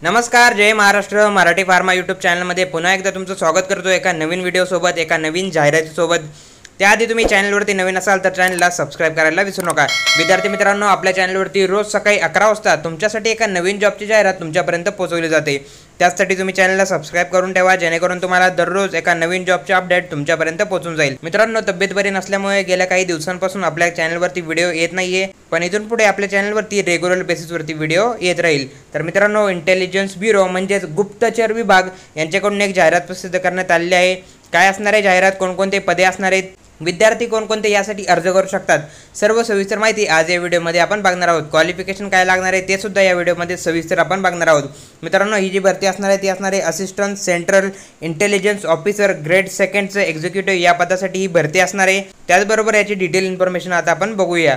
नमस्कार, जय Maharashtra. Marathi pharma YouTube चॅनलमध्ये पुन्हा एकदा तुमचं स्वागत करतो एका नवीन व्हिडिओसोबत, एका नवीन जाहिरातीसोबत. त्याआधी तुम्ही चॅनलवरती नवीन असाल तर चॅनलला सबस्क्राइब करायला विसरू नका. विद्यार्थी मित्रांनो, आपल्या चॅनलवरती रोज सकाळी 11 वाजता तुमच्यासाठी एका नवीन जॉबची जाहिरात तुमच्यापर्यंत पोहोचवली जाते. त्यासाठी तुम्ही चॅनलला सबस्क्राइब करून ठेवा, जेणेकरून तुम्हाला दररोज एका नवीन जॉबचे अपडेट तुमच्यापर्यंत पोहोचून जाईल. मित्रांनो, तब्येत बरी नसल्यामुळे गेल्या काही दिवसांपासून आपल्या चॅनलवरती व्हिडिओ येत नाहीये, पण इथून पुढे आपल्या चॅनलवरती रेग्युलर बेसिसवरती व्हिडिओ येत राहील. तर मित्रांनो, इंटेलिजन्स ब्युरो म्हणजेच गुप्तचर विभाग यांच्याकडून एक जाहिरात प्रसिद्ध करण्यात आलेली आहे. काय असणार आहे जाहिरात, कोणकोणते पदे असणार आहेत, विद्यार्थी कोणकोणते यासाठी अर्ज करू शकतात, सर्व सविस्तर माहिती आज या व्हिडिओमध्ये आपण बघणार आहोत. क्वालिफिकेशन काय लागणार आहे ते सुद्धा या व्हिडिओमध्ये सविस्तर आपण बघणार आहोत. मित्रांनो, ही जी भरती असणार आहे ती असणार आहे assistant central intelligence officer grade सेकंडचं एक्झिक्युटिव्ह या पदासाठी ही भरती असणार आहे. त्याचबरोबर याची डिटेल इन्फॉर्मेशन आता आपण बघूया.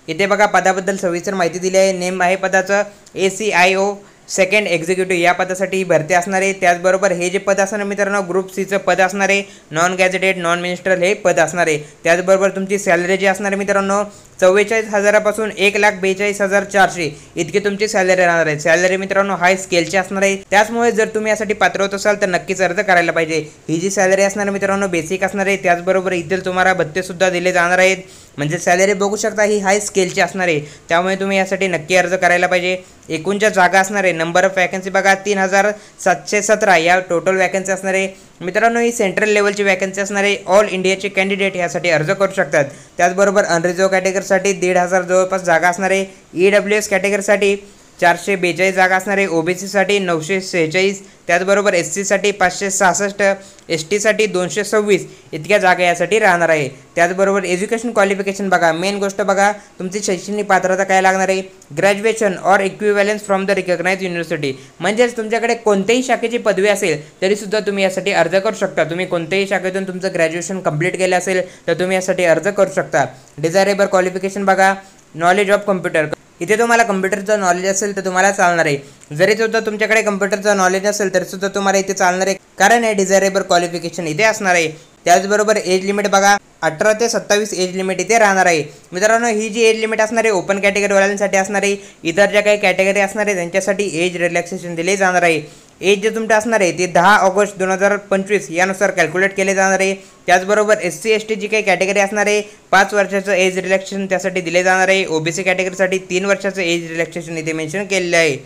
इथे बघा, पदाबद्दल सविस्तर माहिती दिली आहे. नेम आहे पदाचं ACIO सेकंड एक्झिक्युटिव्ह या पदासाठी ही भरती असणार आहे. त्याचबरोबर हे जे पद असणार मित्रांनो, ग्रुप सीचं पद असणार आहे. नॉन गॅझेटेड नॉन मिनिस्ट्रल हे पद असणार आहे. त्याचबरोबर तुमची सॅलरी जी असणार आहे मित्रांनो, 44,000पासून 1,42,400 इतकी तुमची सॅलरी राहणार आहे. सॅलरी मित्रांनो हाय स्केलची असणार आहे. त्याचमुळे जर तुम्ही यासाठी पात्र होत असाल तर नक्कीच अर्ज करायला पाहिजे. ही जी सॅलरी असणार मित्रांनो बेसिक असणार आहे. त्याचबरोबर इथे तुम्हाला भत्ते सुद्धा दिले जाणार आहेत. म्हणजे सॅलरी बघू शकता ही हाय स्केलची असणार आहे. त्यामुळे तुम्ही यासाठी नक्की अर्ज करायला पाहिजे. एकूणच्या जागा असणार आहे, नंबर ऑफ वॅकन्सी बघा 3,717 या टोटल वॅकन्सी असणार आहे. मित्रांनो, ही सेंट्रल लेवलची वॅकन्सी असणार आहे. ऑल इंडियाचे कॅन्डिडेट यासाठी अर्ज करू शकतात. त्याचबरोबर अनरिझर्व कॅटेगरीसाठी 1,500 जवळपास जागा असणार आहे. EWS कॅटेगरीसाठी 442 जागा असणार आहे. OBC साठी 946, त्याचबरोबर SC साठी 566, ST साठी 226 इतक्या जागा यासाठी राहणार आहे. त्याचबरोबर एज्युकेशन क्वालिफिकेशन बघा, मेन गोष्ट बघा, तुमची शैक्षणिक पात्रता काय लागणार आहे, graduation or equivalence from the recognised university. म्हणजेच तुमच्याकडे कोणत्याही शाखेची पदवी असेल तरीसुद्धा तुम्ही यासाठी अर्ज करू शकता. तुम्ही कोणत्याही शाखेतून तुमचं ग्रॅज्युएशन कंप्लीट केलं असेल तर तुम्ही यासाठी अर्ज करू शकता. डिझायरेबल क्वालिफिकेशन बघा, नॉलेज ऑफ कम्प्युटर. इथे तुम्हाला कम्प्युटरचं नॉलेज असेल तर तुम्हाला चालणार आहे. जरी सुद्धा तुमच्याकडे कम्प्युटरचं नॉलेज असेल तरी सुद्धा तुम्हाला इथे चालणार आहे, कारण हे डिझायरेबल क्वालिफिकेशन इथे असणार आहे. त्याचबरोबर एज लिमिट बघा, 18 ते 27 एज लिमिट इथे राहणार आहे. मित्रांनो, ही जी एज लिमिट असणार आहे ओपन कॅटेगरीवाल्यांसाठी असणार आहे. इतर ज्या काही कॅटेगरी असणार आहे त्यांच्यासाठी एज रिलॅक्सेशन दिले जाणार आहे. एज जे तुमचं असणार आहे ते 10 ऑगस्ट 2025 यानुसार कॅल्क्युलेट केले जाणार आहे. त्याचबरोबर SC ST जी काही कॅटेगरी असणार आहे 5 वर्षाचं एज रिलॅक्सेशन त्यासाठी दिले जाणार आहे. OBC कॅटेगरीसाठी 3 वर्षाचं एज रिलॅक्सेशन इथे मेन्शन केलेलं आहे.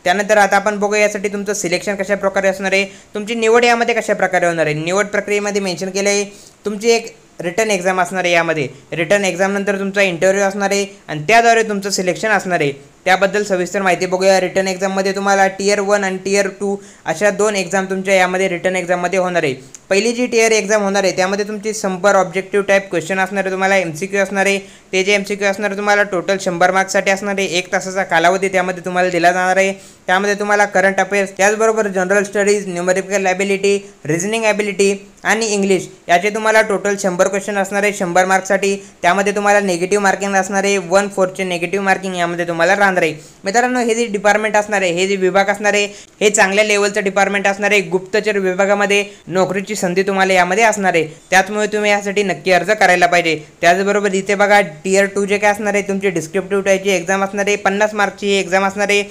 त्यानंतर आता आपण बघूया यासाठी तुमचं सिलेक्शन कशा प्रकारे असणार आहे, तुमची निवड यामध्ये कशा प्रकारे होणार आहे. निवड प्रक्रियेमध्ये मेन्शन केलं आहे तुमची एक रिटर्न एक्झाम असणार आहे. यामध्ये रिटर्न एक्झामनंतर तुमचा इंटरव्ह्यू असणार आहे आणि त्याद्वारे तुमचं सिलेक्शन असणार आहे. त्याबद्दल सविस्तर माहिती बघूया. रिटर्न एक्झाममध्ये तुम्हाला Tier 1 आणि Tier 2 अशा 2 एक्झाम तुमच्या यामध्ये रिटर्न एक्झाममध्ये होणार आहे. पहिली जी टियर एक्झाम होणार आहे त्यामध्ये तुमची 100 ऑब्जेक्टिव्ह टाईप क्वेश्चन असणार आहे. तुम्हाला MCQ असणार आहे. ते जे MCQ असणार आहे तुम्हाला टोटल 100 मार्क्ससाठी असणार आहे. 1 तासाचा कालावधी त्यामध्ये तुम्हाला दिला जाणार आहे. त्यामध्ये तुम्हाला करंट अफेअर्स, त्याचबरोबर general studies, numerical ability, reasoning ability आणि इंग्लिश याचे तुम्हाला टोटल 100 क्वेश्चन असणार आहे 100 मार्क्ससाठी. त्यामध्ये तुम्हाला निगेटिव्ह मार्किंग असणार आहे. 1/4चे निगेटिव्ह मार्किंग यामध्ये तुम्हाला राहणार आहे. मित्रांनो, हे जे डिपार्टमेंट असणार आहे, हे जे विभाग असणार आहे हे चांगल्या लेवलचं डिपार्टमेंट असणार आहे. गुप्तचर विभागामध्ये नोकरीची संधी तुम्हाला यामध्ये असणार आहे. त्यामुळे तुम्ही यासाठी नक्की अर्ज करायला पाहिजे. त्याचबरोबर इथे बघा Tier 2 जे काय असणार आहे तुमची डिस्क्रिप्टिव्ह टाईपची एक्झाम असणार आहे. 50 मार्कची ही एक्झाम असणार आहे.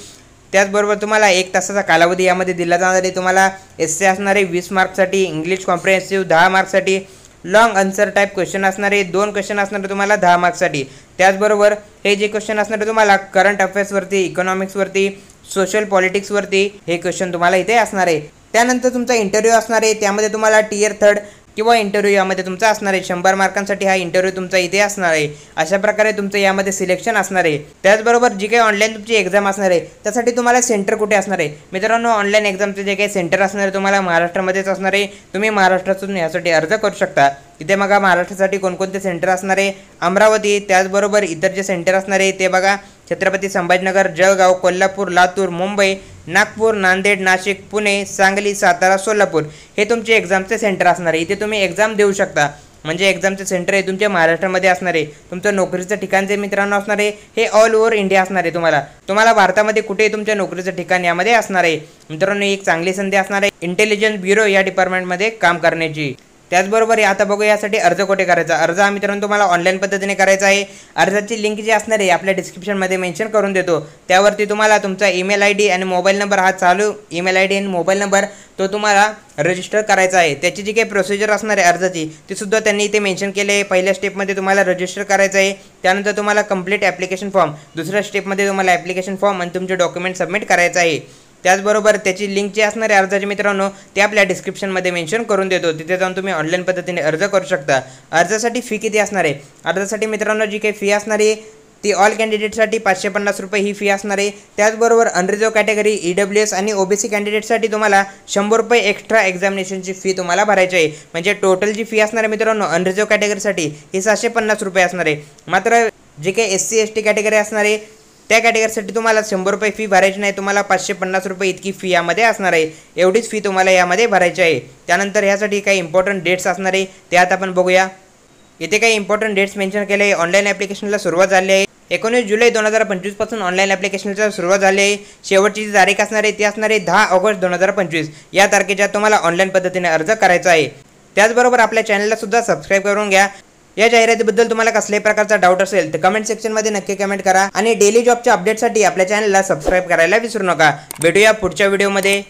त्याचबरोबर तुम्हाला 1 तासाचा कालावधी यामध्ये दिला जाणार आहे. तुम्हाला SC असणार आहे 20 मार्क्ससाठी, इंग्लिश कॉम्प्रिहेन्सिव्ह 10 मार्क्ससाठी, लॉंग आन्सर टाईप क्वेश्चन असणार आहे 2 क्वेश्चन असणार आहे तुम्हाला 10 मार्क्ससाठी. त्याचबरोबर हे जे क्वेश्चन असणार आहे तुम्हाला करंट अफेअर्सवरती, इकॉनॉमिक्सवरती, सोशल पॉलिटिक्सवरती हे क्वेश्चन तुम्हाला इथे असणार आहे. त्यानंतर तुमचा इंटरव्ह्यू असणार आहे. त्यामध्ये तुम्हाला Tier 3 किंवा इंटरव्ह्यू यामध्ये तुमचा असणार आहे. 100 मार्कांसाठी हा इंटरव्ह्यू तुमचा इथे असणार आहे. अशा प्रकारे तुमचं यामध्ये सिलेक्शन असणार आहे. त्याचबरोबर जी काही ऑनलाईन तुमची एक्झाम असणार आहे त्यासाठी तुम्हाला सेंटर कुठे असणार आहे. मित्रांनो, ऑनलाईन एक्झामचे जे काही सेंटर असणार आहे तुम्हाला महाराष्ट्रामध्येच असणार आहे. तुम्ही महाराष्ट्रातून यासाठी अर्ज करू शकता. इथे बघा महाराष्ट्रासाठी कोणकोणते सेंटर असणार आहे. अमरावती, त्याचबरोबर इतर जे सेंटर असणार आहे ते बघा छत्रपती संभाजीनगर, जळगाव, कोल्हापूर, लातूर, मुंबई, नागपूर, नांदेड, नाशिक, पुणे, सांगली, सातारा, सोलापूर हे तुमचे एक्झामचे सेंटर असणार आहे. इथे तुम्ही एक्झाम देऊ शकता. म्हणजे एक्झामचे सेंटर आहे तुमच्या महाराष्ट्रामध्ये असणार आहे. तुमचं नोकरीचं ठिकाण जे मित्रांनो असणार आहे हे ऑल ओव्हर इंडिया असणार आहे. तुम्हाला भारतामध्ये कुठेही तुमच्या नोकरीचं ठिकाण यामध्ये असणार आहे. मित्रांनो, एक चांगली संधी असणार आहे इंटेलिजन्स ब्युरो या डिपार्टमेंटमध्ये काम करण्याची. त्याचबरोबर आता बघूया यासाठी अर्ज कुठे करायचा। अर्ज हा मित्रांनो तुम्हाला ऑनलाईन पद्धतीने करायचा आहे। अर्जाची लिंक जी असणार आहे आपल्या डिस्क्रिप्शनमध्ये मेन्शन करून देतो, त्यावरती तुम्हाला तुमचा ईमेल ID आणि मोबाईल नंबर, हा चालू ईमेल ID आणि मोबाईल नंबर तो तुम्हाला रजिस्टर करायचा आहे। त्याची जी काही प्रोसिजर असणार आहे अर्जाची ती सुद्धा त्यांनी इथे मेन्शन केले आहे। पहिल्या स्टेपमध्ये तुम्हाला रजिस्टर करायचं आहे, त्यानंतर तुम्हाला कंप्लीट ॲप्लिकेशन फॉर्म, दुसऱ्या स्टेपमध्ये तुम्हाला ॲप्लिकेशन फॉर्म आणि तुमचे डॉक्युमेंट सबमिट करायचं आहे। त्याचबरोबर त्याची लिंक जी असणार आहे अर्जाची मित्रांनो ते आपल्या डिस्क्रिप्शनमध्ये मेन्शन करून देतो, तिथे जाऊन तुम्ही ऑनलाईन पद्धतीने अर्ज करू शकता। अर्जासाठी फी किती असणार आहे? अर्जासाठी मित्रांनो जी काही फी असणार आहे ती ऑल कॅन्डिडेटसाठी 550 रुपये ही फी असणार आहे। त्याचबरोबर अनरिझर्व कॅटेगरी, EWS आणि OBC कॅन्डिडेटसाठी तुम्हाला 100 रुपये एक्स्ट्रा एक्झामिनेशनची फी तुम्हाला भरायची आहे। म्हणजे टोटल जी फी असणार आहे मित्रांनो अनरिझर्व कॅटेगरीसाठी ही 750 रुपये असणार आहे। मात्र जे काही SC ST कॅटेगरी असणार आहे त्या कॅटेगरीसाठी तुम्हाला 100 रुपये फी भरायची नाही, तुम्हाला 550 रुपये इतकी फी यामध्ये असणार आहे। एवढीच फी तुम्हाला यामध्ये भरायची आहे। त्यानंतर यासाठी काही इम्पॉर्टंट डेट्स असणार आहे ते आता आपण बघूया। इथे काही इम्पॉर्टंट डेट्स मेन्शन केले आहे। ऑनलाईन ॲप्लिकेशनला सुरुवात झाली आहे 19 जुलै 2025 पासून ऑनलाईन ॲप्लिकेशनला सुरुवात झाली आहे। शेवटची जी तारीख असणार आहे ती असणार आहे 10 ऑगस्ट 2025 या तारखेच्या तुम्हाला ऑनलाईन पद्धतीने अर्ज करायचा आहे। त्याचबरोबर आपल्या चॅनलला सुद्धा सबस्क्राईब करून घ्या। या जाहिरातीबद्दल तुम्हाला कसल्याही प्रकारचा डाऊट असेल तर कमेंट सेक्शनमध्ये नक्की कमेंट करा आणि डेली जॉबच्या अपडेटसाठी आपल्या चॅनलला सबस्क्राईब करायला विसरू नका। भेटूया पुढच्या व्हिडिओमध्ये।